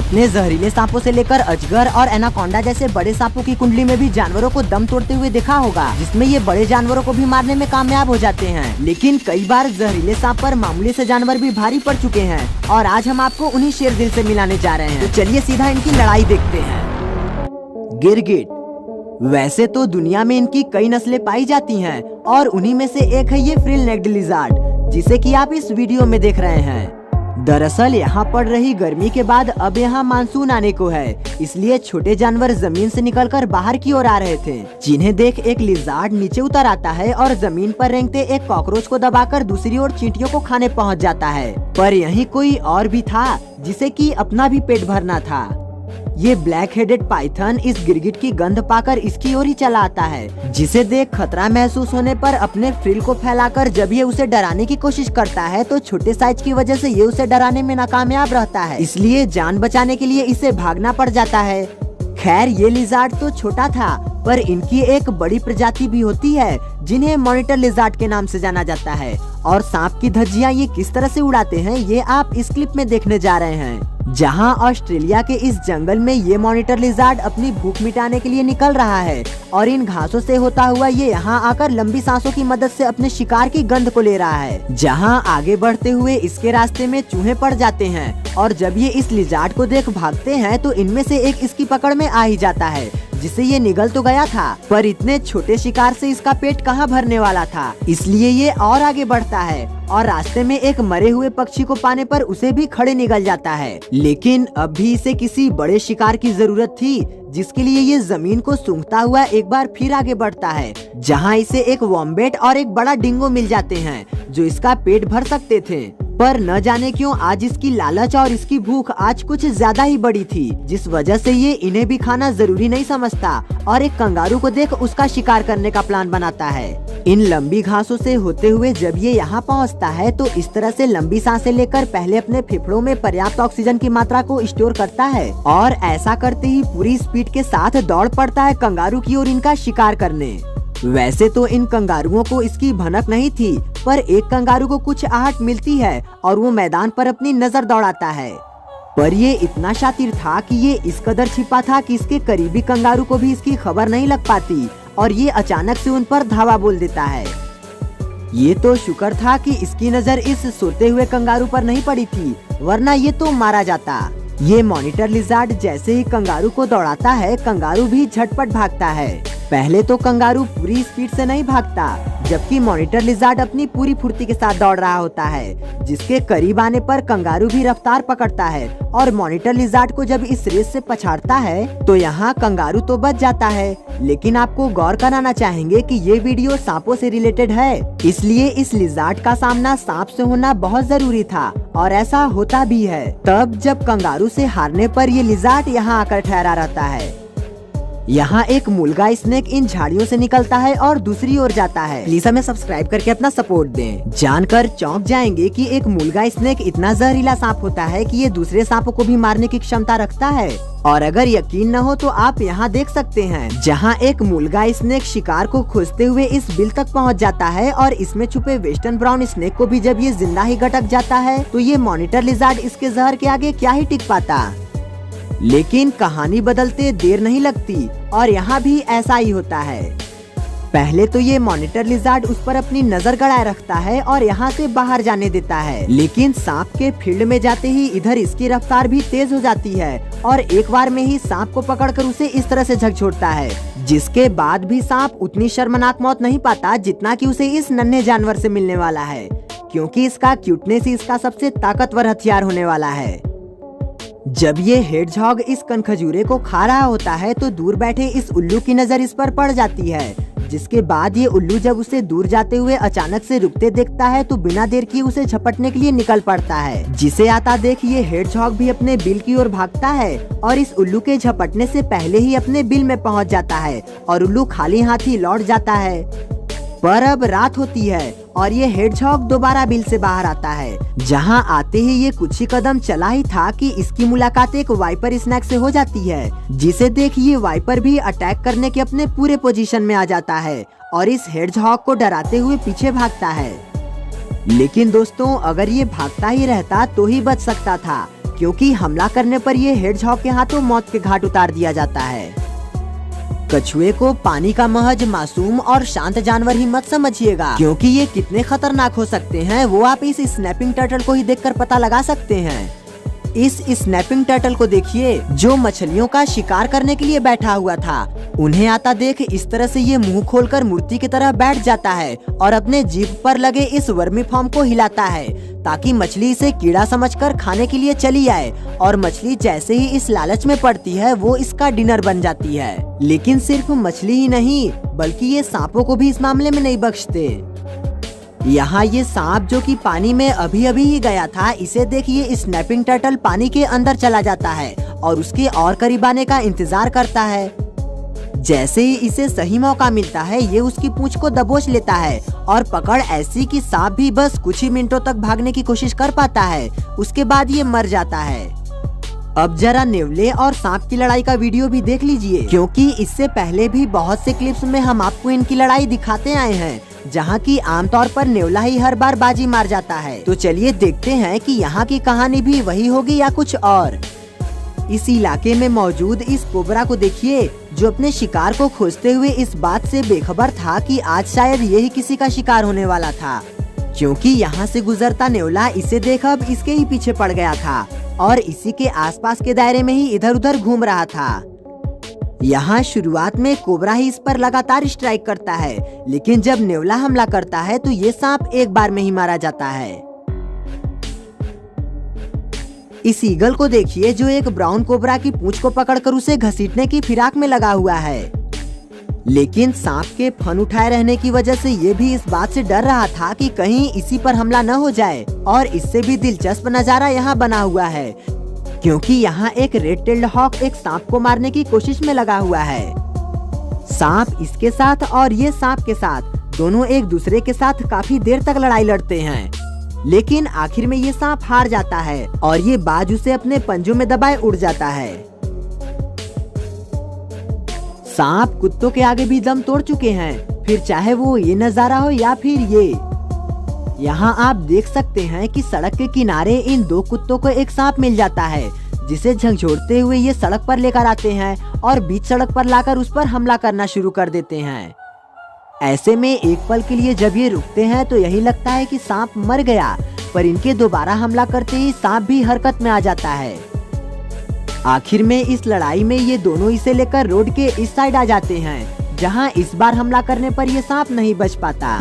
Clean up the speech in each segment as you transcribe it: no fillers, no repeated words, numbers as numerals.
आपने जहरीले सांपों से लेकर अजगर और एनाकोंडा जैसे बड़े सांपों की कुंडली में भी जानवरों को दम तोड़ते हुए देखा होगा, जिसमें ये बड़े जानवरों को भी मारने में कामयाब हो जाते हैं। लेकिन कई बार जहरीले सांप पर मामूली से जानवर भी भारी पड़ चुके हैं और आज हम आपको उन्हीं शेरदिल से मिलाने जा रहे हैं। तो चलिए सीधा इनकी लड़ाई देखते हैं। गिरगिट। वैसे तो दुनिया में इनकी कई नस्लें पाई जाती हैं और उन्हीं में से एक है ये फ्रिल नेक्ड लिज़ार्ड, जिसे कि आप इस वीडियो में देख रहे हैं। दरअसल यहाँ पड़ रही गर्मी के बाद अब यहाँ मानसून आने को है, इसलिए छोटे जानवर जमीन से निकलकर बाहर की ओर आ रहे थे, जिन्हें देख एक लिज़ार्ड नीचे उतर आता है और जमीन पर रेंगते एक कॉकरोच को दबाकर दूसरी ओर चींटियों को खाने पहुँच जाता है। पर यहीं कोई और भी था जिसे कि अपना भी पेट भरना था। ये ब्लैक हेडेड पाइथन इस गिरगिट की गंध पाकर इसकी ओर ही चला आता है, जिसे देख खतरा महसूस होने पर अपने फ्रिल को फैलाकर जब ये उसे डराने की कोशिश करता है तो छोटे साइज की वजह से ये उसे डराने में नाकामयाब रहता है, इसलिए जान बचाने के लिए इसे भागना पड़ जाता है। खैर ये लिज़ार्ड तो छोटा था, पर इनकी एक बड़ी प्रजाति भी होती है जिन्हें मॉनिटर लिज़ार्ड के नाम से जाना जाता है, और सांप की धज्जियां ये किस तरह से उड़ाते हैं ये आप इस क्लिप में देखने जा रहे हैं, जहां ऑस्ट्रेलिया के इस जंगल में ये मॉनिटर लिज़ार्ड अपनी भूख मिटाने के लिए निकल रहा है और इन घासों से होता हुआ ये यहाँ आकर लंबी सांसों की मदद से अपने शिकार की गंध को ले रहा है। जहाँ आगे बढ़ते हुए इसके रास्ते में चूहे पड़ जाते हैं और जब ये इस लिज़ार्ड को देख भागते हैं तो इनमें से एक इसकी पकड़ में आ ही जाता है, जिससे ये निगल तो गया था, पर इतने छोटे शिकार से इसका पेट कहाँ भरने वाला था, इसलिए ये और आगे बढ़ता है और रास्ते में एक मरे हुए पक्षी को पाने पर उसे भी खड़े निगल जाता है। लेकिन अब भी इसे किसी बड़े शिकार की जरूरत थी, जिसके लिए ये जमीन को सूंघता हुआ एक बार फिर आगे बढ़ता है, जहाँ इसे एक वॉम्बेट और एक बड़ा डिंगो मिल जाते हैं जो इसका पेट भर सकते थे। पर न जाने क्यों आज इसकी लालच और इसकी भूख आज कुछ ज्यादा ही बड़ी थी, जिस वजह से ये इन्हें भी खाना जरूरी नहीं समझता और एक कंगारू को देख उसका शिकार करने का प्लान बनाता है। इन लंबी घासों से होते हुए जब ये यहाँ पहुँचता है तो इस तरह से लंबी सांसें लेकर पहले अपने फेफड़ों में पर्याप्त ऑक्सीजन की मात्रा को स्टोर करता है और ऐसा करते ही पूरी स्पीड के साथ दौड़ पड़ता है कंगारू की ओर इनका शिकार करने। वैसे तो इन कंगारुओं को इसकी भनक नहीं थी, पर एक कंगारू को कुछ आहट मिलती है और वो मैदान पर अपनी नजर दौड़ाता है, पर ये इतना शातिर था कि ये इस कदर छिपा था कि इसके करीबी कंगारू को भी इसकी खबर नहीं लग पाती और ये अचानक से उन पर धावा बोल देता है। ये तो शुक्र था कि इसकी नजर इस सोते हुए कंगारू पर नहीं पड़ी थी, वरना ये तो मारा जाता। ये मॉनिटर लिज़ार्ड जैसे ही कंगारू को दौड़ाता है, कंगारू भी झटपट भागता है। पहले तो कंगारू पूरी स्पीड से नहीं भागता, जबकि मॉनिटर लिज़ार्ड अपनी पूरी फुर्ती के साथ दौड़ रहा होता है, जिसके करीब आने पर कंगारू भी रफ्तार पकड़ता है और मॉनिटर लिज़ार्ड को जब इस रेस से पछाड़ता है तो यहाँ कंगारू तो बच जाता है। लेकिन आपको गौर कराना चाहेंगे कि ये वीडियो सांपों से रिलेटेड है, इसलिए इस लिज़ार्ड का सामना सांप से होना बहुत जरूरी था और ऐसा होता भी है। तब जब कंगारू से हारने पर ये लिज़ार्ड यहाँ आकर ठहरा रहता है। यहाँ एक मुल्गा स्नेक इन झाड़ियों से निकलता है और दूसरी ओर जाता है। प्लीज हमें सब्सक्राइब करके अपना सपोर्ट दें। जानकर चौंक जाएंगे कि एक मुल्गा स्नेक इतना जहरीला सांप होता है कि ये दूसरे सांपों को भी मारने की क्षमता रखता है। और अगर यकीन न हो तो आप यहाँ देख सकते हैं, जहाँ एक मुल्गा स्नेक शिकार को खोजते हुए इस बिल तक पहुँच जाता है और इसमें छुपे वेस्टर्न ब्राउन स्नेक को भी जब ये जिंदा ही गटक जाता है तो ये मॉनिटर लिज़ार्ड इसके जहर के आगे क्या ही टिक पाता। लेकिन कहानी बदलते देर नहीं लगती और यहाँ भी ऐसा ही होता है। पहले तो ये मॉनिटर लिज़ार्ड उस पर अपनी नजर गड़ाए रखता है और यहाँ से बाहर जाने देता है, लेकिन सांप के फील्ड में जाते ही इधर इसकी रफ्तार भी तेज हो जाती है और एक बार में ही सांप को पकड़कर उसे इस तरह से झकझोरता है, जिसके बाद भी सांप उतनी शर्मनाक मौत नहीं पाता जितना कि उसे इस नन्हे जानवर से मिलने वाला है, क्योंकि इसका क्यूटनेस ही इसका सबसे ताकतवर हथियार होने वाला है। जब ये हेडजहॉग इस कनखजूरे को खा रहा होता है तो दूर बैठे इस उल्लू की नजर इस पर पड़ जाती है, जिसके बाद ये उल्लू जब उसे दूर जाते हुए अचानक से रुकते देखता है तो बिना देर किए उसे झपटने के लिए निकल पड़ता है, जिसे आता देख ये हेडजहॉग भी अपने बिल की ओर भागता है और इस उल्लू के झपटने से पहले ही अपने बिल में पहुंच जाता है और उल्लू खाली हाथ ही लौट जाता है। पर अब रात होती है और ये हेडजहॉग दोबारा बिल से बाहर आता है, जहां आते ही ये कुछ ही कदम चला ही था कि इसकी मुलाकात एक वाइपर स्नैक से हो जाती है, जिसे देख ये वाइपर भी अटैक करने के अपने पूरे पोजीशन में आ जाता है और इस हेडजहॉग को डराते हुए पीछे भागता है। लेकिन दोस्तों, अगर ये भागता ही रहता तो ही बच सकता था, क्योंकि हमला करने पर ये हेडजहॉग के हाथों मौत के घाट उतार दिया जाता है। कछुए को पानी का महज मासूम और शांत जानवर ही मत समझिएगा, क्योंकि ये कितने खतरनाक हो सकते हैं वो आप इस स्नैपिंग टर्टल को ही देखकर पता लगा सकते हैं। इस स्नैपिंग टर्टल को देखिए, जो मछलियों का शिकार करने के लिए बैठा हुआ था। उन्हें आता देख इस तरह से ये मुंह खोलकर मूर्ति की तरह बैठ जाता है और अपने जीभ पर लगे इस वर्मी फॉर्म को हिलाता है ताकि मछली इसे कीड़ा समझकर खाने के लिए चली आए, और मछली जैसे ही इस लालच में पड़ती है वो इसका डिनर बन जाती है। लेकिन सिर्फ मछली ही नहीं, बल्कि ये सांपों को भी इस मामले में नहीं बख्शते। यहाँ ये सांप जो कि पानी में अभी अभी ही गया था, इसे देखिए स्नैपिंग टर्टल पानी के अंदर चला जाता है और उसके और करीब आने का इंतजार करता है। जैसे ही इसे सही मौका मिलता है ये उसकी पूंछ को दबोच लेता है और पकड़ ऐसी कि सांप भी बस कुछ ही मिनटों तक भागने की कोशिश कर पाता है, उसके बाद ये मर जाता है। अब जरा नेवले और सांप की लड़ाई का वीडियो भी देख लीजिए, क्योंकि इससे पहले भी बहुत से क्लिप्स में हम आपको इनकी लड़ाई दिखाते आए हैं, जहाँ की आमतौर पर नेवला ही हर बार बाजी मार जाता है। तो चलिए देखते हैं कि यहाँ की कहानी भी वही होगी या कुछ और। इस इलाके में मौजूद इस कोबरा को देखिए, जो अपने शिकार को खोजते हुए इस बात से बेखबर था कि आज शायद यही किसी का शिकार होने वाला था, क्योंकि यहाँ से गुजरता नेवला इसे देख अब इसके ही पीछे पड़ गया था और इसी के आसपास के दायरे में ही इधर उधर घूम रहा था। यहाँ शुरुआत में कोबरा ही इस पर लगातार स्ट्राइक करता है, लेकिन जब नेवला हमला करता है तो ये सांप एक बार में ही मारा जाता है। इस ईगल को देखिए, जो एक ब्राउन कोबरा की पूंछ को पकड़कर उसे घसीटने की फिराक में लगा हुआ है, लेकिन सांप के फन उठाए रहने की वजह से ये भी इस बात से डर रहा था कि कहीं इसी पर हमला न हो जाए। और इससे भी दिलचस्प नजारा यहाँ बना हुआ है, क्योंकि यहाँ एक रेड टेल्ड हॉक एक सांप को मारने की कोशिश में लगा हुआ है। सांप इसके साथ और ये सांप के साथ दोनों एक दूसरे के साथ काफी देर तक लड़ाई लड़ते हैं, लेकिन आखिर में ये सांप हार जाता है और ये बाज उसे अपने पंजों में दबाए उड़ जाता है। सांप कुत्तों के आगे भी दम तोड़ चुके हैं, फिर चाहे वो ये नजारा हो या फिर ये। यहाँ आप देख सकते हैं कि सड़क के किनारे इन दो कुत्तों को एक सांप मिल जाता है, जिसे झकझोरते हुए ये सड़क पर लेकर आते हैं और बीच सड़क पर लाकर उस पर हमला करना शुरू कर देते हैं। ऐसे में एक पल के लिए जब ये रुकते हैं तो यही लगता है कि सांप मर गया, पर इनके दोबारा हमला करते ही सांप भी हरकत में आ जाता है। आखिर में इस लड़ाई में ये दोनों इसे लेकर रोड के इस साइड आ जाते हैं, जहां इस बार हमला करने पर ये सांप नहीं बच पाता।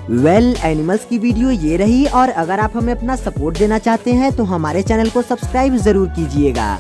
एनिमल्स की वीडियो ये रही, और अगर आप हमें अपना सपोर्ट देना चाहते हैं तो हमारे चैनल को सब्सक्राइब जरूर कीजिएगा।